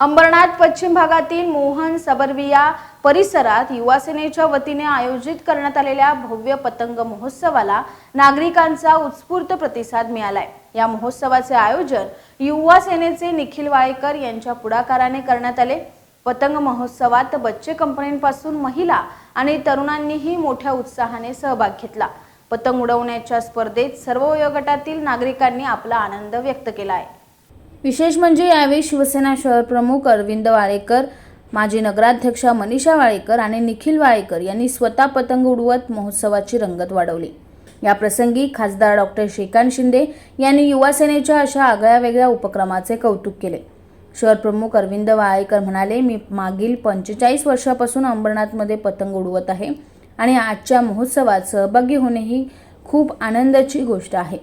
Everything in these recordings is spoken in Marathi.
अंबरनाथ पश्चिम भागातील मोहन सबरविया परिसरात युवा सेनेच्या वतीने आयोजित करण्यात आलेल्या भव्य पतंग महोत्सवाला नागरिकांचा उत्स्फूर्त प्रतिसाद मिळालाय। या महोत्सवाचे आयोजन युवा सेनेचे निखिल वाळेकर यांच्या पुढाकाराने करण्यात आले। पतंग महोत्सवात बच्चे कंपन्यांपासून महिला आणि तरुणांनीही मोठ्या उत्साहाने सहभाग घेतला। पतंग उडवण्याच्या स्पर्धेत सर्व वयोगटातील नागरिकांनी आपला आनंद व्यक्त केला आहे। विशेष म्हणजे यावेळी शिवसेना शहर प्रमुख अरविंद वाळेकर, माजी नगराध्यक्षा मनीषा वाळेकर आणि निखिल वाळेकर यांनी स्वतः पतंग उडवत महोत्सवाची रंगत वाढवली। या प्रसंगी खासदार डॉक्टर श्रीकांत शिंदे यांनी युवा सेनेच्या अशा आगळ्या-वेगळ्या उपक्रमाचे कौतुक केले। शहर प्रमुख अरविंद वाळेकर म्हणाले, मी मागील 45 वर्षापासून अंबरनाथमध्ये पतंग उडवत आहे आणि आजच्या महोत्सवात सहभागी होणे ही खूप आनंदाची गोष्ट आहे।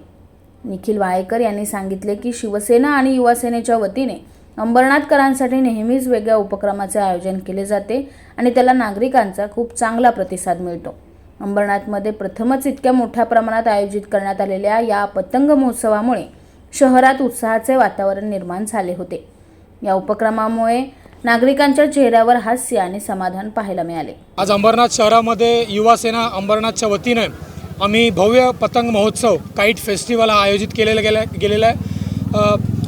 निखिल वाळेकर यांनी सांगितले की शिवसेना आणि युवा सेनेच्या वतीने अंबरनाथकरांसाठी नेहमीच वेगळ्या उपक्रमाचे आयोजन केले जाते आणि त्याला नागरिकांचा खूप चांगला प्रतिसाद मिळतो। अंबरनाथमध्ये प्रथमच इतक्या मोठ्या प्रमाणात आयोजित करण्यात आलेल्या या पतंग महोत्सवामुळे शहरात उत्साहाचे वातावरण निर्माण झाले होते। या उपक्रमामुळे नागरिकांच्या चेहऱ्यावर हास्य आणि समाधान पाहायला मिळाले। आज अंबरनाथ शहरामध्ये युवा सेना अंबरनाथच्या वतीने आम्ही भव्य पतंग महोत्सव काईट फेस्टिवल हा आयोजित गेलेला आहे।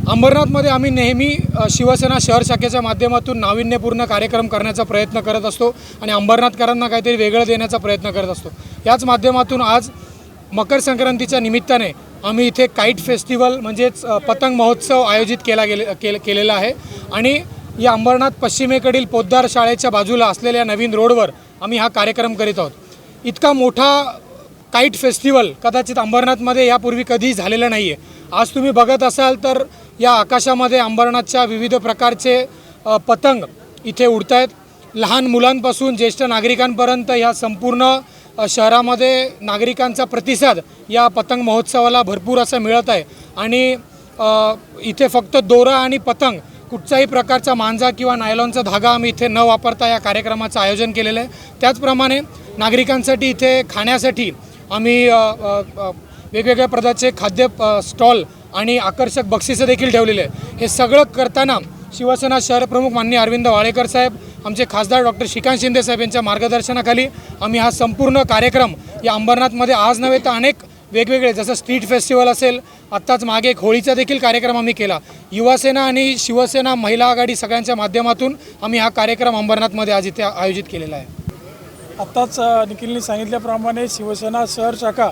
अंबरनाथमध्ये आम्ही नेहमी शिवसेना शहर शाखेच्या माध्यमातून नाविन्यपूर्ण कार्यक्रम करण्याचा प्रयत्न करत असतो आणि अंबरनाथकरांना काहीतरी वेगळं देण्याचा प्रयत्न करत असतो। याच माध्यमातून आज मकर संक्रांतीच्या निमित्ताने आम्ही इथे काईट फेस्टिवल म्हणजेच पतंग महोत्सव आयोजित केलेला आहे आणि या अंबरनाथ पश्चिमेकडील पोद्दार शाळेच्या बाजूला असलेल्या नवीन रोडवर आम्ही हा कार्यक्रम करीत आहोत। इतका मोठा काईट फेस्टिवल कदाचित अंबरनाथमध्ये यापूर्वी कधी झालेलं नाही आहे। आज तुम्ही बघत असाल तर या आकाशामध्ये अंबरनाथच्या विविध प्रकारचे पतंग इथे उडत आहेत। लहान मुलांपासून ज्येष्ठ नागरिकांपर्यंत या संपूर्ण शहरामध्ये नागरिकांचा प्रतिसाद या पतंग महोत्सवाला भरपूर असा मिळत आहे आणि इथे फक्त दोरा आणि पतंग, कुठच्याही प्रकारचा मांजा किंवा नायलॉनचा धागा आम्ही इथे न वापरता या कार्यक्रमाचं आयोजन केलेलं आहे। त्याचप्रमाणे नागरिकांसाठी इथे खाण्यासाठी आम्ही वेगवेगळ्या प्रकारचे खाद्य स्टॉल आणि आकर्षक बक्षिसं देखील ठेवलेले आहे। हे सगळं करताना शिवसेना शहर प्रमुख माननीय अरविंद वाळेकर साहेब, आमचे खासदार डॉक्टर श्रीकांत शिंदे साहेब यांच्या मार्गदर्शनाखाली आम्ही हा संपूर्ण कार्यक्रम या अंबरनाथमध्ये आज नव्हे तर अनेक वेगवेगळे, जसं स्ट्रीट फेस्टिवल असेल, आत्ताच मागे एक होळीचा देखील कार्यक्रम आम्ही केला। युवा सेना आणि शिवसेना महिला आघाडी सगळ्यांच्या माध्यमातून आम्ही हा कार्यक्रम अंबरनाथमध्ये आज इथे आयोजित केलेला आहे। आत्ताच निखिलने सांगितल्याप्रमाणे शिवसेना शहर शाखा,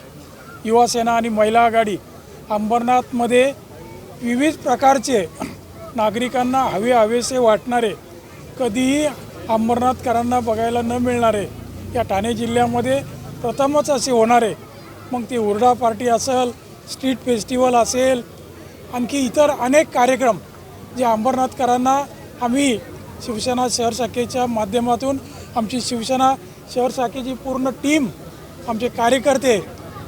युवा सेना आणि महिला आघाडी अंबरनाथमध्ये विविध प्रकारचे नागरिकांना हवेसे वाटणारे, कधीही अंबरनाथकरांना बघायला न मिळणारे, या ठाणे जिल्ह्यामध्ये प्रथमच असे होणारे, मग ती हुरडा पार्टी असेल, स्ट्रीट फेस्टिवल असेल, आणखी इतर अनेक कार्यक्रम जे अंबरनाथकरांना आम्ही शिवसेना शहर शाखेच्या माध्यमातून, आमची शिवसेना शहर शाखेची पूर्ण टीम, आमचे कार्यकर्ते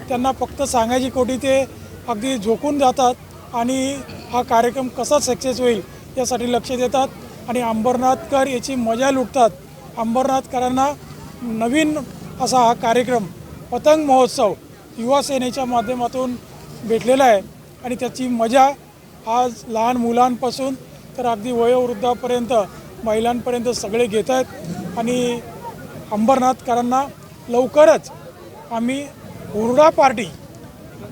त्यांना फक्त सांगायची कोटी ते अगदी झोकून जातात आणि हा कार्यक्रम कसा सक्सेस होईल यासाठी लक्ष देतात आणि अंबरनाथकर याची मजा लुटतात। अंबरनाथकरांना नवीन असा हा कार्यक्रम पतंग महोत्सव युवा सेनेच्या माध्यमातून भेटलेला आहे आणि त्याची मजा आज लहान मुलांपासून तर अगदी वयोवृद्धापर्यंत, महिलांपर्यंत सगळे घेत आहेत आणि अंबरनाथकरांना लवकरच आम्ही हुरडा पार्टी,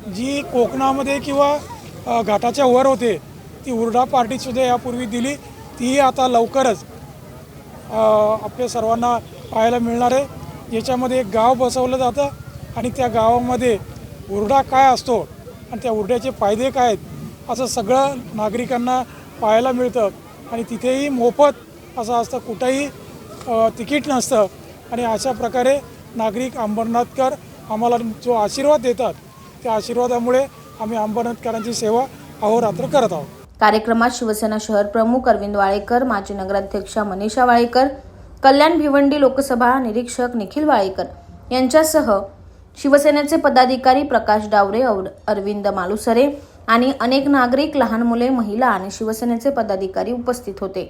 जी कोकणामध्ये किंवा घाटाच्या वर होते, ती हुरडा पार्टीसुद्धा यापूर्वी दिली, तीही आता लवकरच आपल्या सर्वांना पाहायला मिळणार आहे। याच्यामध्ये एक गाव बसवलं जातं आणि त्या गावामध्ये हुरडा काय असतो आणि त्या हुरड्याचे फायदे काय आहेत असं सगळं नागरिकांना पाहायला मिळतं आणि तिथेही मोफत असं असतं, कुठंही तिकीट नसतं आणि अशा प्रकारे नागरिक अंबरनाथकर आम्हाला जो आशीर्वाद देतात, त्या आशीर्वादामुळे आम्ही अंबरनाथकरांची सेवा अहोरात्र करत आहोत। कार्यक्रमात शिवसेना शहर प्रमुख अरविंद वाळेकर, माजी नगराध्यक्षा मनीषा वाळेकर, कल्याण भिवंडी लोकसभा निरीक्षक निखिल वाळेकर यांच्यासह शिवसेनेचे पदाधिकारी प्रकाश डावरे, अरविंद मालुसरे आणि अनेक नागरिक, लहान मुले, महिला आणि शिवसेनेचे पदाधिकारी उपस्थित होते।